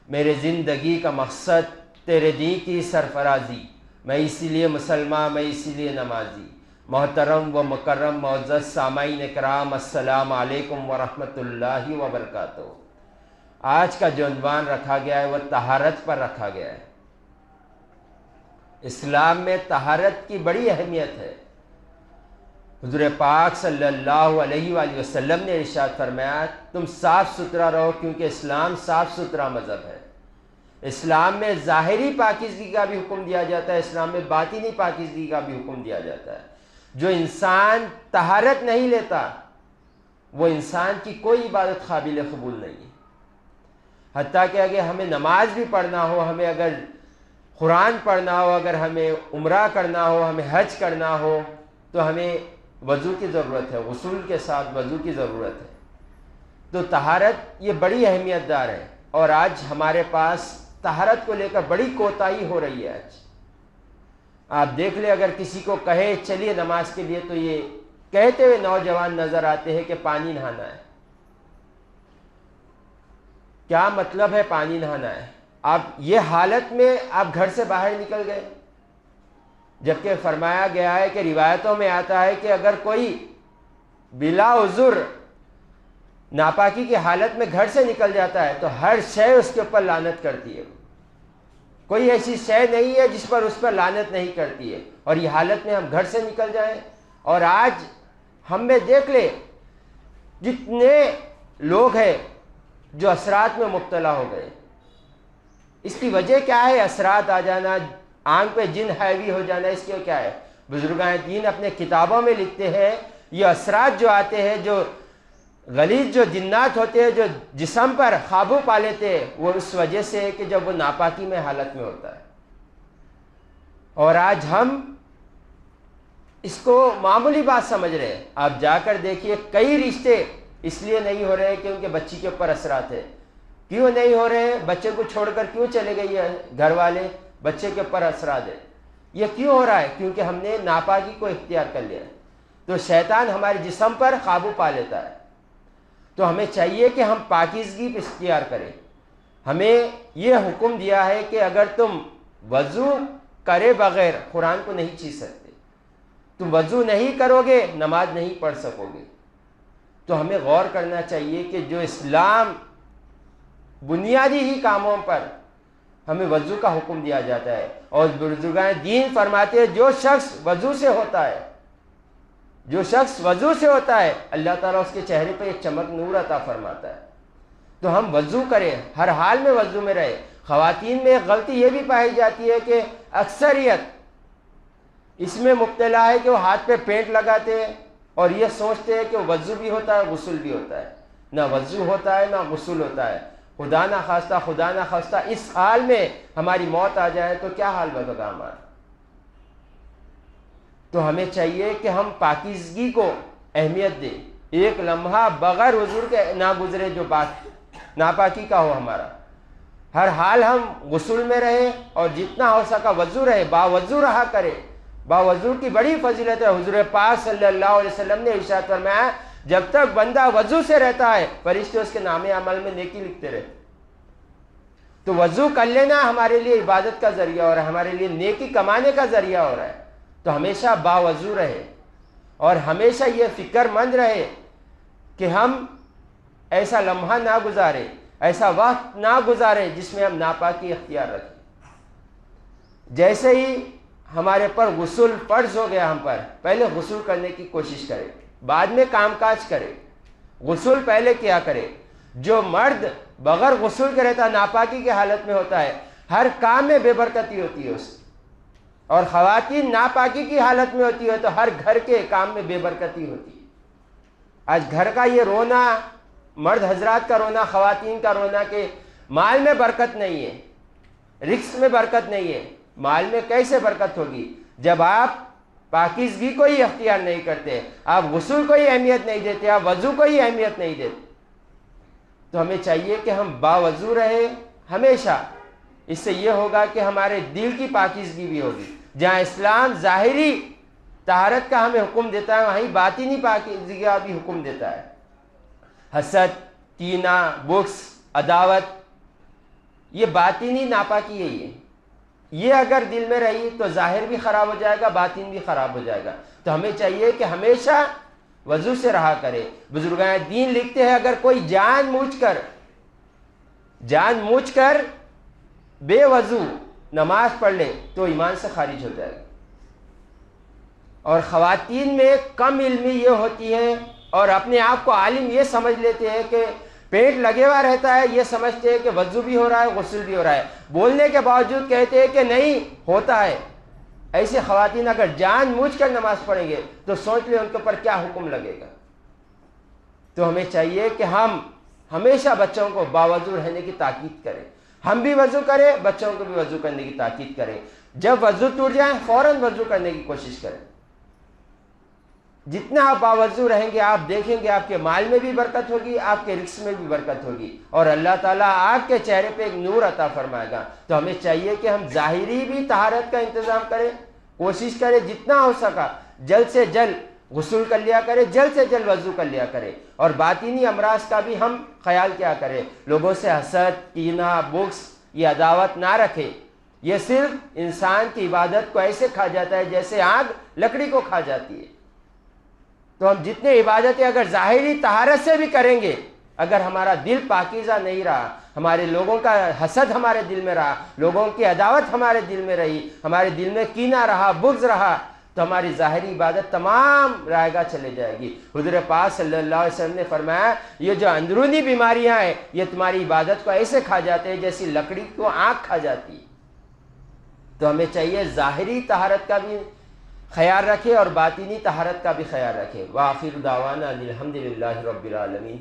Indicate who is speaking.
Speaker 1: میرے زندگی کا مقصد تیرے دین کی سرفرازی، میں اسی لیے مسلمان، میں اسی لیے نمازی۔ محترم و مکرم معزز سامعین کرام، السلام علیکم ورحمۃ اللہ وبرکاتہ۔ آج کا جو عنوان رکھا گیا ہے وہ طہارت پر رکھا گیا ہے۔ اسلام میں طہارت کی بڑی اہمیت ہے۔ حضور پاک صلی اللہ علیہ وآلہ وسلم نے ارشاد فرمایا تم صاف ستھرا رہو، کیونکہ اسلام صاف ستھرا مذہب ہے۔ اسلام میں ظاہری پاکیزگی کا بھی حکم دیا جاتا ہے، اسلام میں باطنی پاکیزگی کا بھی حکم دیا جاتا ہے۔ جو انسان طہارت نہیں لیتا وہ انسان کی کوئی عبادت قابل قبول نہیں ہے۔ حتیٰ کہ اگر ہمیں نماز بھی پڑھنا ہو، ہمیں اگر قرآن پڑھنا ہو، اگر ہمیں عمرہ کرنا ہو، ہمیں حج کرنا ہو، تو ہمیں وضو کی ضرورت ہے، غسل کے ساتھ وضو کی ضرورت ہے۔ تو طہارت یہ بڑی اہمیت دار ہے، اور آج ہمارے پاس طہارت کو لے کر بڑی کوتاہی ہو رہی ہے۔ آج آپ دیکھ لیں، اگر کسی کو کہے چلیے نماز کے لیے، تو یہ کہتے ہوئے نوجوان نظر آتے ہیں کہ پانی نہانا ہے۔ کیا مطلب ہے پانی نہانا ہے؟ آپ یہ حالت میں آپ گھر سے باہر نکل گئے، جبکہ فرمایا گیا ہے کہ روایتوں میں آتا ہے کہ اگر کوئی بلا عذر ناپاکی کی حالت میں گھر سے نکل جاتا ہے تو ہر شے اس کے اوپر لعنت کرتی ہے۔ کوئی ایسی شے نہیں ہے جس پر اس پر لعنت نہیں کرتی ہے، اور یہ حالت میں ہم گھر سے نکل جائیں۔ اور آج ہم میں دیکھ لیں جتنے لوگ ہیں جو اثرات میں مبتلا ہو گئے۔ اس کی وجہ کیا ہے؟ اثرات آ جانا، آنکھ پہ جن حاوی ہو جانا۔ اس کے کیا ہے؟ بزرگان دین اپنے کتابوں میں لکھتے ہیں یہ اثرات جو آتے ہیں، جو غلیظ جو جنات ہوتے ہیں جو جسم پر قابو پا لیتے ہیں، وہ اس وجہ سے ہے کہ جب وہ ناپاکی میں حالت میں ہوتا ہے۔ اور آج ہم اس کو معمولی بات سمجھ رہے ہیں۔ آپ جا کر دیکھیے کئی رشتے اس لیے نہیں ہو رہے کہ ان کے بچی کے اوپر اثرات ہے۔ کیوں نہیں ہو رہے؟ بچے کو چھوڑ کر کیوں چلے گئے یہ گھر والے؟ بچے کے اوپر اثرات ہے۔ یہ کیوں ہو رہا ہے؟ کیونکہ ہم نے ناپاکی کو اختیار کر لیا ہے۔ تو شیطان ہمارے جسم پر قابو پا لیتا ہے۔ تو ہمیں چاہیے کہ ہم پاکیزگی پہ اختیار کریں۔ ہمیں یہ حکم دیا ہے کہ اگر تم وضو کرے بغیر قرآن کو نہیں چھو سکتے، تم وضو نہیں کرو گے نماز نہیں پڑھ سکو گے۔ تو ہمیں غور کرنا چاہیے کہ جو اسلام بنیادی ہی کاموں پر ہمیں وضو کا حکم دیا جاتا ہے، اور بزرگان دین فرماتے ہیں جو شخص وضو سے ہوتا ہے، جو شخص وضو سے ہوتا ہے، اللہ تعالیٰ اس کے چہرے پہ ایک چمک نور عطا فرماتا ہے۔ تو ہم وضو کریں، ہر حال میں وضو میں رہے۔ خواتین میں ایک غلطی یہ بھی پائی جاتی ہے کہ اکثریت اس میں مبتلا ہے کہ وہ ہاتھ پہ پینٹ لگاتے ہیں اور یہ سوچتے ہیں کہ وضو بھی ہوتا ہے غسل بھی ہوتا ہے۔ نہ وضو ہوتا ہے نہ غسل ہوتا ہے۔ خدا نہ خواستہ اس حال میں ہماری موت آ جائے تو کیا حال ہوگا ہمارا؟ تو ہمیں چاہیے کہ ہم پاکیزگی کو اہمیت دیں۔ ایک لمحہ بغیر حضور کے نہ گزرے جو بات ناپاکی کا ہو ہمارا۔ ہر حال ہم غسل میں رہے اور جتنا ہو سکا وضو رہے، باوضو رہا کرے۔ باوضو کی بڑی فضیلت ہے۔ حضور پاک صلی اللہ علیہ وسلم نے ارشاد فرمایا جب تک بندہ وضو سے رہتا ہے فرشتے اس کے نام عمل میں نیکی لکھتے رہتے۔ تو وضو کر لینا ہمارے لیے عبادت کا ذریعہ ہو رہا ہے، ہمارے لیے نیکی کمانے کا ذریعہ ہو رہا ہے۔ تو ہمیشہ باوضو رہے اور ہمیشہ یہ فکر مند رہے کہ ہم ایسا لمحہ نہ گزارے، ایسا وقت نہ گزارے جس میں ہم ناپاکی اختیار رکھیں۔ جیسے ہی ہمارے پر غسل فرض ہو گیا ہم پر، پہلے غسل کرنے کی کوشش کرے، بعد میں کام کاج کرے۔ غسل پہلے کیا کرے۔ جو مرد بغیر غسل کے رہتا ناپاکی کی حالت میں ہوتا ہے، ہر کام میں بے برکتی ہوتی ہے اس کی، اور خواتین ناپاکی کی حالت میں ہوتی ہے تو ہر گھر کے کام میں بے برکتی ہوتی ہے۔ آج گھر کا یہ رونا، مرد حضرات کا رونا، خواتین کا رونا کہ مال میں برکت نہیں ہے، رزق میں برکت نہیں ہے۔ مال میں کیسے برکت ہوگی جب آپ پاکیزگی کو ہی اختیار نہیں کرتے، آپ غسل کو ہی اہمیت نہیں دیتے، آپ وضو کو ہی اہمیت نہیں دیتے؟ تو ہمیں چاہیے کہ ہم باوضو رہے ہمیشہ۔ اس سے یہ ہوگا کہ ہمارے دل کی پاکیزگی بھی ہوگی۔ جہاں اسلام ظاہری طہارت کا ہمیں حکم دیتا ہے وہیں باطنی پاکیزگی کا بھی حکم دیتا ہے۔ حسد، کینہ، بغض، عداوت، یہ باطنی ناپاکی ہے. یہ اگر دل میں رہی تو ظاہر بھی خراب ہو جائے گا، باطن بھی خراب ہو جائے گا. تو ہمیں چاہیے کہ ہمیشہ وضو سے رہا کرے. بزرگان دین لکھتے ہیں اگر کوئی جان بوجھ کر بے وضو نماز پڑھ لے تو ایمان سے خارج ہو جائے گا. اور خواتین میں کم علمی یہ ہوتی ہے اور اپنے آپ کو عالم یہ سمجھ لیتے ہیں کہ پیٹ لگے ہوا رہتا ہے، یہ سمجھتے ہیں کہ وضو بھی ہو رہا ہے، غسل بھی ہو رہا ہے، بولنے کے باوجود کہتے ہیں کہ نہیں ہوتا ہے. ایسے خواتین اگر جان بوجھ کر نماز پڑھیں گے تو سوچ لیں ان کے اوپر کیا حکم لگے گا. تو ہمیں چاہیے کہ ہم ہمیشہ بچوں کو باوضو رہنے کی تاکید کریں. ہم بھی وضو کریں، بچوں کو بھی وضو کرنے کی تاکید کریں. جب وضو ٹوٹ جائیں فوراً وضو کرنے کی کوشش کریں. جتنا آپ باوضو رہیں گے آپ دیکھیں گے آپ کے مال میں بھی برکت ہوگی، آپ کے رزق میں بھی برکت ہوگی، اور اللہ تعالیٰ آپ کے چہرے پہ ایک نور عطا فرمائے گا. تو ہمیں چاہیے کہ ہم ظاہری بھی طہارت کا انتظام کریں، کوشش کریں جتنا ہو سکا جلد سے جلد غسل کر لیا کرے، جلد سے جلد وضو کر لیا کرے. اور باطنی امراض کا بھی ہم خیال کیا کریں. لوگوں سے حسد، کینہ، بغض، یہ عداوت نہ رکھے. یہ صرف انسان کی عبادت کو ایسے کھا جاتا ہے جیسے آگ لکڑی کو کھا جاتی ہے. تو ہم جتنے عبادتیں اگر ظاہری طہارت سے بھی کریں گے، اگر ہمارا دل پاکیزہ نہیں رہا، ہمارے لوگوں کا حسد ہمارے دل میں رہا، لوگوں کی عداوت ہمارے دل میں رہی، ہمارے دل میں کینہ رہا، بغض رہا، تو ہماری ظاہری عبادت تمام رائے گاہ چلے جائے گی. حضور پاک صلی اللہ علیہ وسلم نے فرمایا یہ جو اندرونی بیماریاں ہیں یہ تمہاری عبادت کو ایسے کھا جاتے ہیں جیسی لکڑی کو آگ کھا جاتی. تو ہمیں چاہیے ظاہری طہارت کا بھی خیال رکھے اور باطنی طہارت کا بھی خیال رکھے. وآخر دعوانا الحمدللہ رب العالمین.